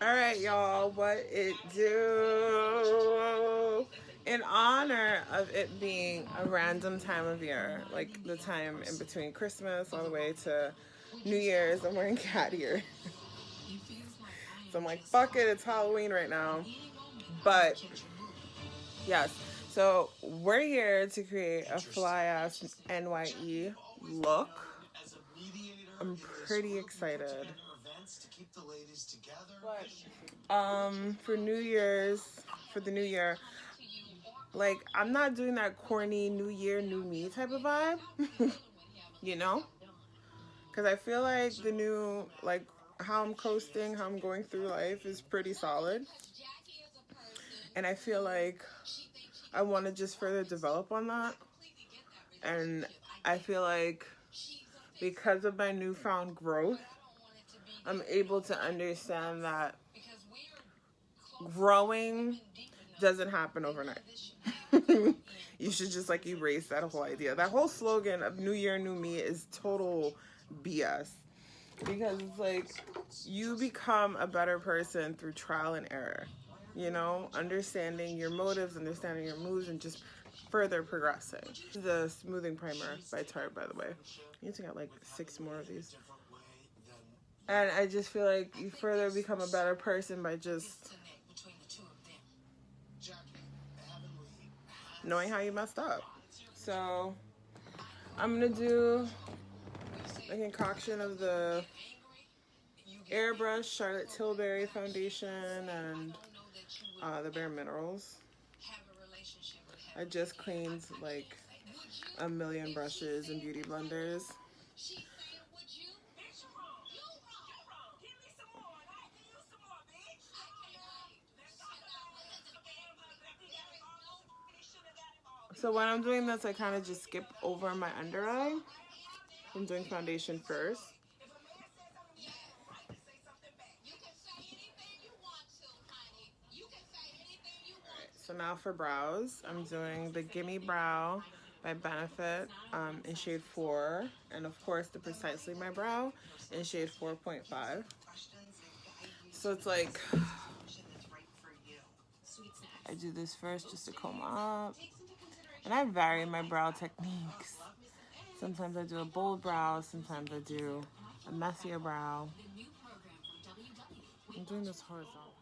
Alright, y'all, what it do? In honor of it being a random time of year, like the time in between Christmas all the way to New Year's, I'm wearing cat ear. So I'm like, fuck it, it's Halloween right now. But, yes, so we're here to create a fly-ass NYE look. I'm pretty excited. For New Year's, for the new year, like, I'm not doing that corny New Year, New Me type of vibe, you know? Because I feel like the new, like, how I'm coasting, how I'm going through life is pretty solid. And I feel like I want to just further develop on that. And I feel like because of my newfound growth, I'm able to understand that growing doesn't happen overnight. You should just like erase that whole idea. That whole slogan of New Year, New Me is total BS. Because it's like you become a better person through trial and error. You know, understanding your motives, understanding your moves, and just further progressing. The smoothing primer by Tarte, by the way. I need to get like 6 more of these. And I just feel like you further become a better person by just knowing how you messed up. So I'm gonna do a concoction of the airbrush Charlotte Tilbury foundation and the Bare Minerals. I just cleaned like a million brushes and beauty blenders. So when I'm doing this, I kind of just skip over my under eye. I'm doing foundation first. So now for brows, I'm doing the Gimme Brow by Benefit in shade 4. And of course the Precisely My Brow in shade 4.5. So it's like, I do this first just to comb up. And I vary my brow techniques. Sometimes I do a bold brow, sometimes I do a messier brow. I'm doing this horizontal.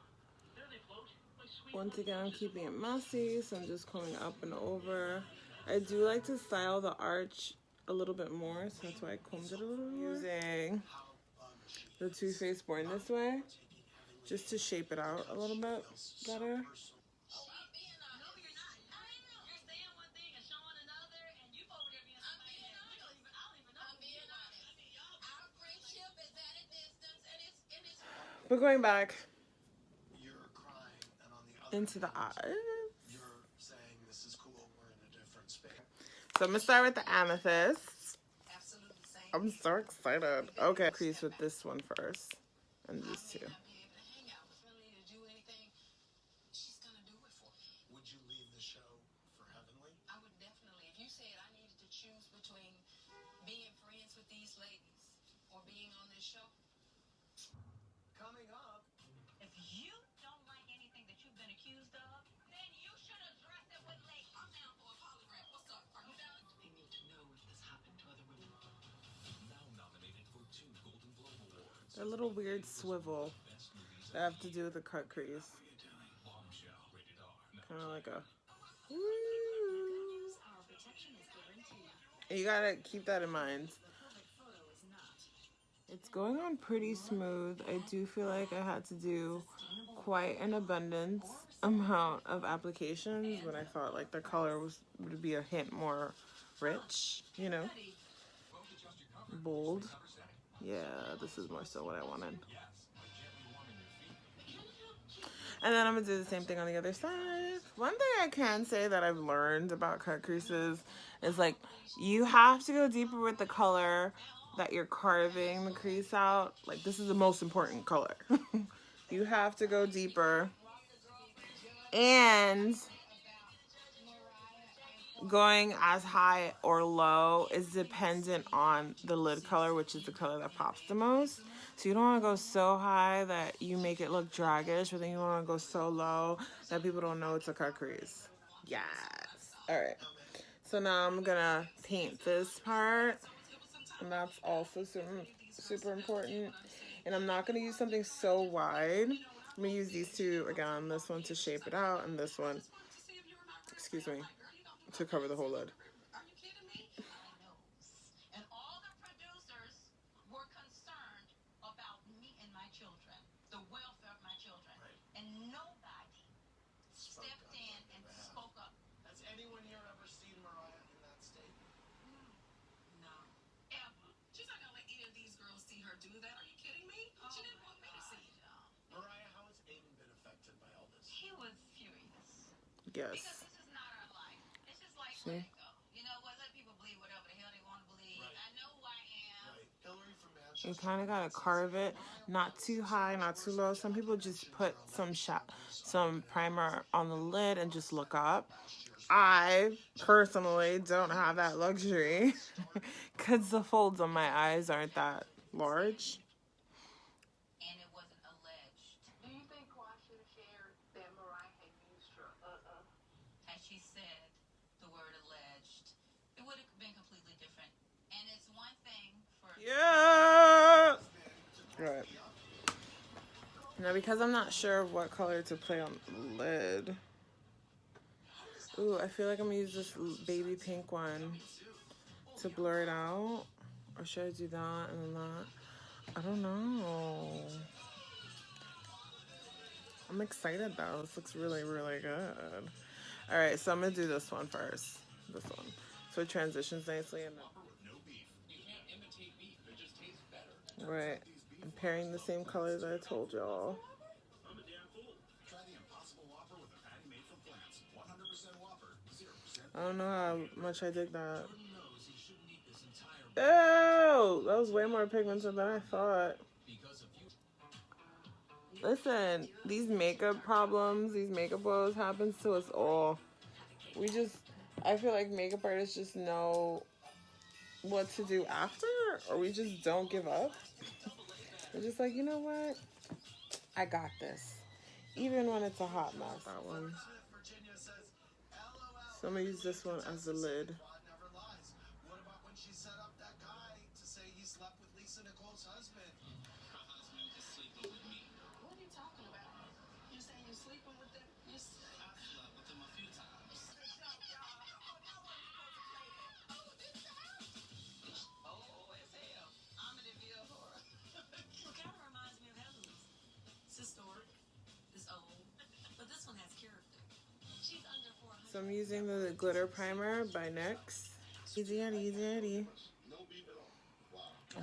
Once again, I'm keeping it messy, so I'm just combing up and over. I do like to style the arch a little bit more, so that's why I combed it a little more. Using the Too Faced Born This Way, just to shape it out a little bit better. But going back into the eyes. So I'm gonna start with the amethyst. I'm so excited. Okay, crease with this one first, and these two. A little weird swivel that have to do with the cut crease. Kind of like a. And you gotta keep that in mind. It's going on pretty smooth. I do feel like I had to do quite an abundance amount of applications when I thought like the color would be a hint more rich, you know, bold. Yeah, this is more so what I wanted. And then I'm gonna do the same thing on the other side. One thing I can say that I've learned about cut creases is like you have to go deeper with the color that you're carving the crease out. Like this is the most important color. You have to go deeper. And going as high or low is dependent on the lid color, which is the color that pops the most. So you don't want to go so high that you make it look draggish, but then you want to go so low that people don't know it's a cut crease. Yes. All right. So now I'm gonna paint this part, and that's also super important. And I'm not gonna use something so wide. I'm gonna use these two again. This one to shape it out, and this one, excuse me, to cover the whole lid. Yes. See? You kind of gotta carve it, not too high, not too low. Some people just put some primer on the lid and just look up. I personally don't have that luxury because the folds on my eyes aren't that large. Yeah. Right. Now, because I'm not sure of what color to play on the lid. Ooh, I feel like I'm gonna use this baby pink one to blur it out. Or should I do that and then that? I don't know. I'm excited though. This looks really, really good. All right, so I'm gonna do this one first. This one. So it transitions nicely. And right. I'm pairing the same colors I told y'all. I don't know how much I dig that. Oh, that was way more pigmented than I thought. Listen, these makeup problems, these makeup woes happens to us all. I feel like makeup artists just know what to do after, or we just don't give up. We're just like, you know what? I got this. Even when it's a hot mess. That one. So I'm gonna use this one as the lid. So I'm using the glitter primer by NYX. Easy. And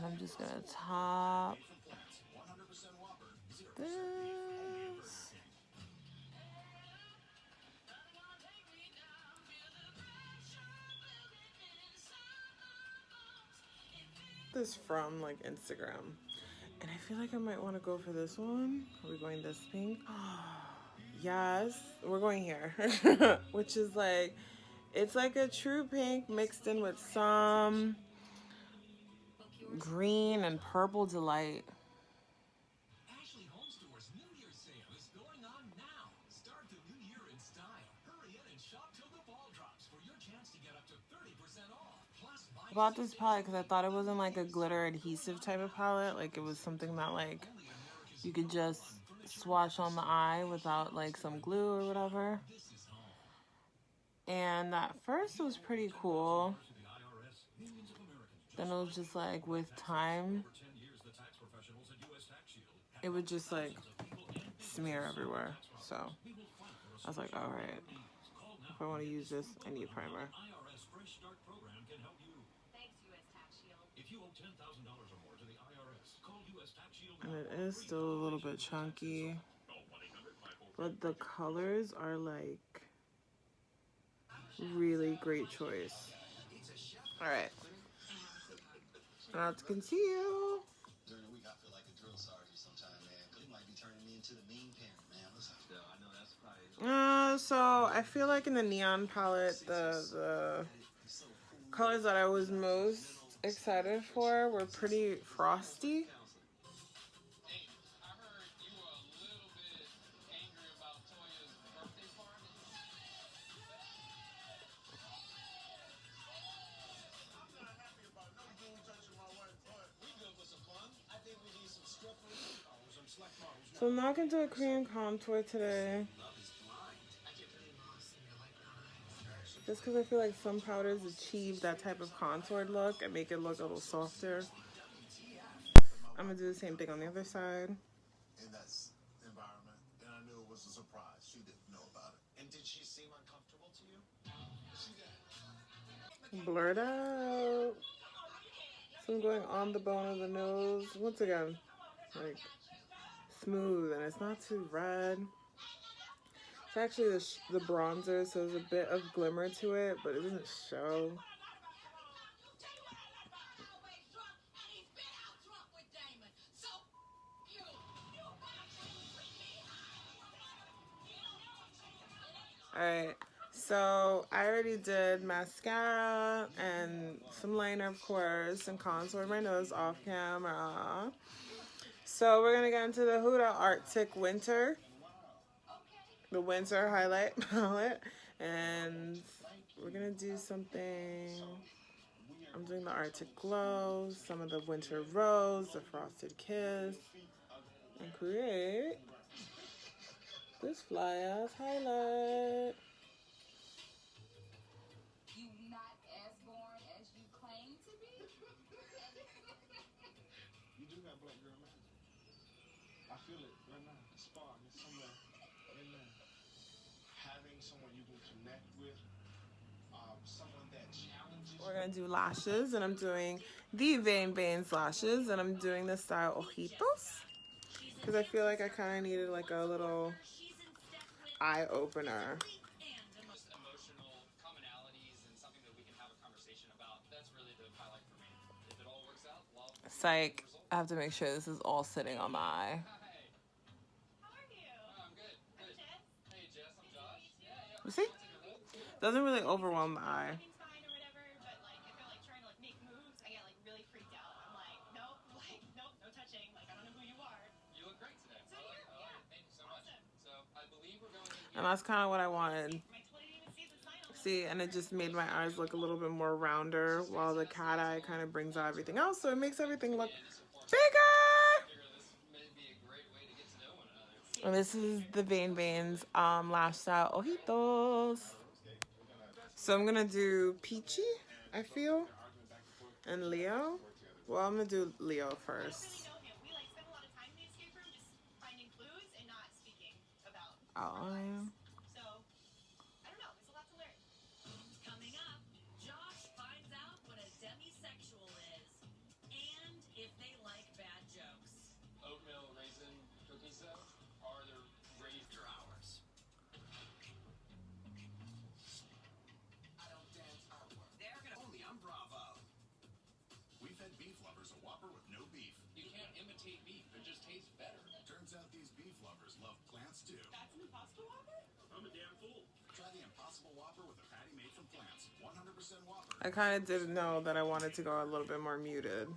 I'm just gonna top this. This from like Instagram. And I feel like I might want to go for this one. Are we going this pink? Yes, we're going here. Which is like, it's like a true pink mixed in with some green and purple delight. I bought this palette because I thought it wasn't like a glitter adhesive type of palette. Like it was something that like you could just swatch on the eye without like some glue or whatever. And at first it was pretty cool. Then it was just like with time, it would just like smear everywhere. So I was like, all right, if I want to use this, I need primer. And it is still a little bit chunky, but the colors are like really great choice. All right, now to conceal. So I feel like in the neon palette, the colors that I was most excited for were pretty frosty. So I'm not going to do a cream contour today. Just because I feel like some powders achieve that type of contoured look and make it look a little softer. I'm going to do the same thing on the other side. In that environment, and I knew it was a surprise. She didn't know about it. And did she seem uncomfortable to you? She did. Blur it out. So I'm going on the bone of the nose. Once again, like smooth, and it's not too red. It's actually the bronzer, so there's a bit of glimmer to it, but it doesn't show. Alright, so I already did mascara and some liner, of course, and contoured my nose off camera. So we're gonna get into the Huda Arctic Winter, the winter highlight palette, and we're gonna do something. I'm doing the Arctic Glow, some of the Winter Rose, the Frosted Kiss, and create this fly ass highlight. You do got black girl magic. I feel it right now. The spark is somewhere in there. Having someone you can connect with, someone that challenges. We're gonna do lashes, and I'm doing the Veins lashes, and I'm doing the style ojitos because I feel like I kind of needed like a little eye opener. Psych, I have to make sure this is all sitting on my eye. You see? Doesn't really overwhelm the eye. And that's kind of what I wanted. See, and it just made my eyes look a little bit more rounder, while the cat eye kind of brings out everything else, so it makes everything look bigger. And this is the Veins lash style ojitos. So I'm gonna do Peachii, I feel, and Leo. Well, I'm gonna do Leo first. Outline. I kind of didn't know that I wanted to go a little bit more muted.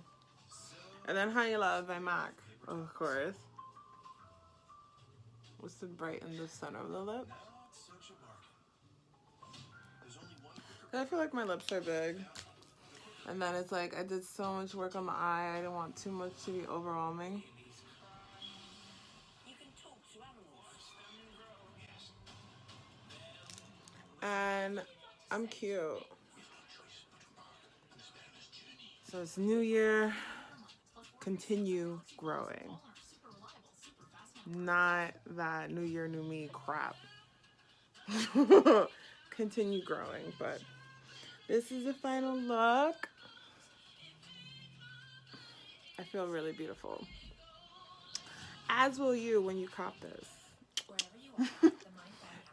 And then Honey Love by MAC, of course. Was to brighten the center of the lip. I feel like my lips are big. And then it's like I did so much work on the eye, I didn't want too much to be overwhelming. And I'm cute. So it's New Year. Continue growing. Not that New Year, New Me crap. Continue growing, but this is the final look. I feel really beautiful. As will you when you cop this.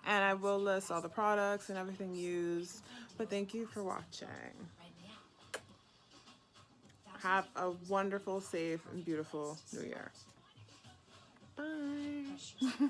And I will list all the products and everything used. But thank you for watching. Have a wonderful, safe, and beautiful New Year. Bye.